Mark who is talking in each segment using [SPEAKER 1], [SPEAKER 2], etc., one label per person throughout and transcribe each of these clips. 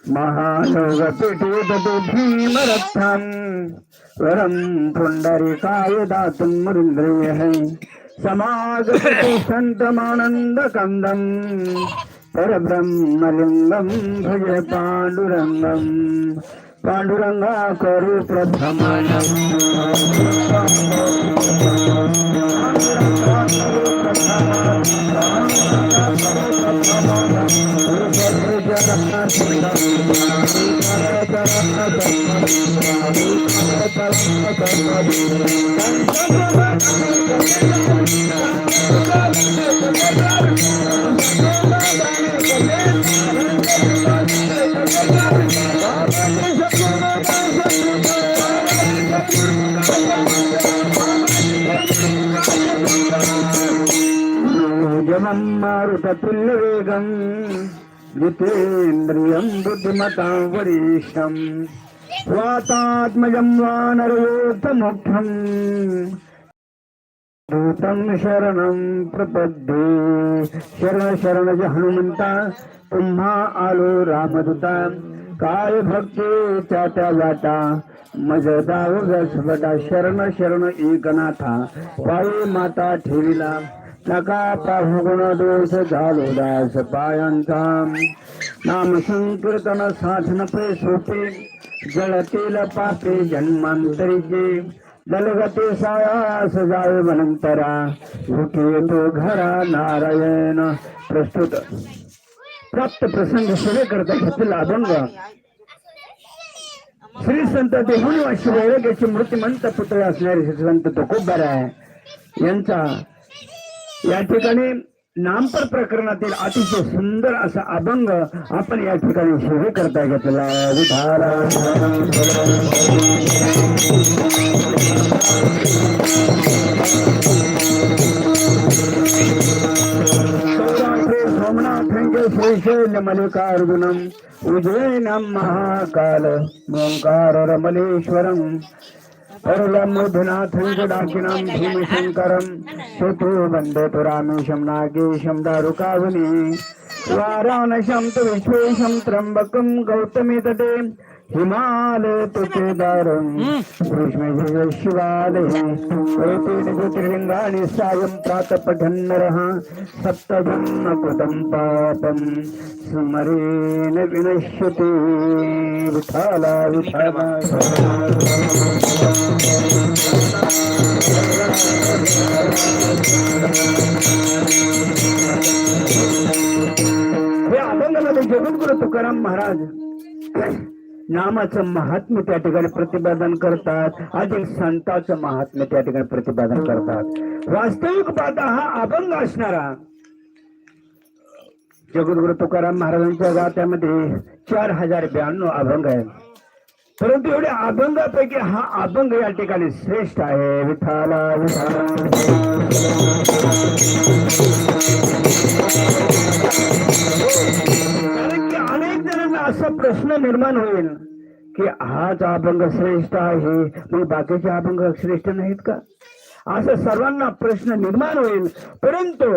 [SPEAKER 1] महायोगपीठे भीमरथं वरं पुण्डरीकाय दातुं मुरीन्द्रियः समागतसन्तमानन्दकन्दं परब्रह्मलिङ्गं भज पाण्डुरङ्गं पाण्डुरङ्गा करि प्रथमम् मारुततुल्यवेगं जितेन्द्रियं बुद्धिमतां वरिष्ठं स्वातात्मजं वानरयोतमुख्यं भूतं शरणं प्रपद्ये शरण शरण हनुमंता तुम्हा आलो रामदूता काय भक्ती त्या जाता मज दाव गसबटा शरण शरण एकनाथा पायी माता ठेविला नका पाहु गुण दोष झालो दास पायांचा नाम संकीर्तन साधन पे सोपे जळतील पापे जन्मांतरीचे दलगते सायास जाय वनंतरा उठे तो घरा नारायण प्रस्तुत प्राप्त प्रसंग सेवे करता घेतलेला अभंग श्री संत देहुनिवासी वैराग्याचे मूर्तिमंत पुत्र असणारे श्री संत तुकोबार आहे यांचा या ठिकाणी नामपर प्रकरणातील अतिशय सुंदर असा अभंग आपण या ठिकाणी सेवे करता घेतला विठाला सोमनाथंगे श्रीशैल मल्लिकार्जुनम उज्जैनम महाकाल ओंकार रमलेश्वरम परलमुधनाथं डाकिनां भीमशंकरं शत्रु वन्दे तु रामेशं नागेशं दारुकावने वाराणस्यां तु विश्वेशं त्र्यम्बकं गौतमी तटे हिमालय तु केदारं ग्रीष्मे शिवालये एतेन ज्योतिर्लिङ्गानि सायं प्रातः पठन्नरः सप्तजन्मकृतं पापं स्मरेण विनश्यति विठाला विठाला हे अभंगामध्ये जगद्गुरु तुकाराम महाराज नामाचं महात्म्य त्या ठिकाणी प्रतिपादन करतात अधिक संतांचं महात्म्य त्या ठिकाणी प्रतिपादन करतात वास्तविक पाहता हा अभंग असणारा जगद्गुरु तुकाराम महाराजांच्या गात्यामध्ये 4092 अभंग आहेत परंतु एवढ्या अभंगापैकी हा अभंग या ठिकाणी श्रेष्ठ आहे विठाला विठाला कारण की अनेक जणांना असा प्रश्न निर्माण होईल की हाच अभंग श्रेष्ठ आहे मग बाकीचे अभंग श्रेष्ठ नाहीत का असा सर्वांना प्रश्न निर्माण होईल परंतु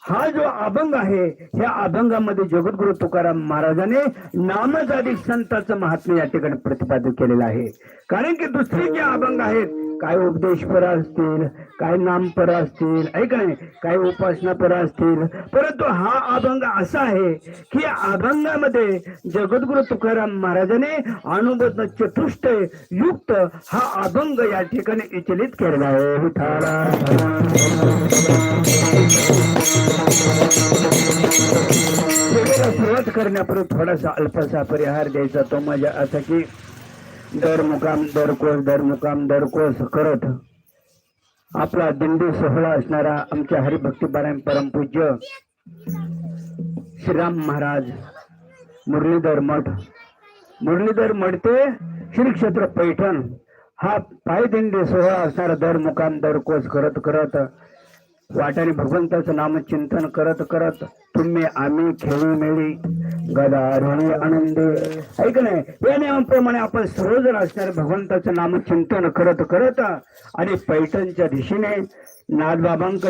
[SPEAKER 1] हा जो अभंग आहे या अभंगामध्ये जगद्गुरु तुकाराम महाराजांनी नामजादिक संतांचं महात्म्य या ठिकाणी प्रतिपादित केलेलं आहे कारण की दुसरे जे अभंग आहेत काय उपदेशपर असतील काय नामपर असतील ऐक नाही काय उपासनापर असतील परंतु हा अभंग असा आहे की या अभंगामध्ये जगद्गुरु तुकाराम महाराजांनी अनुबोध चतुष्ट युक्त हा अभंग या ठिकाणी विचलित केलेला आहे विठाला सुरुवात करण्यापूर्वी थोडासा अल्पसा परिहार द्यायचा तो माझ्या असा की दर मुकाम दर कोस करत आपला दिंडी सोहळा असणारा आमच्या हरिभक्तीपारायण परमपूज्य श्रीराम महाराज मुरलीधर मठ ते श्री क्षेत्र पैठण हा पायदिंडी सोहळा असणारा दर मुकाम दर कोस करत वाटाने भगवंताचं नामचिंतन करत करत तुम्ही आम्ही खेळी मेळी गदा ऋणी आनंदी ऐक नाही या नियमाप्रमाणे आपण सर्वजण असणारे भगवंताचं नामचिंतन करत आणि पैठणच्या दिशेने नाथबाबांकडे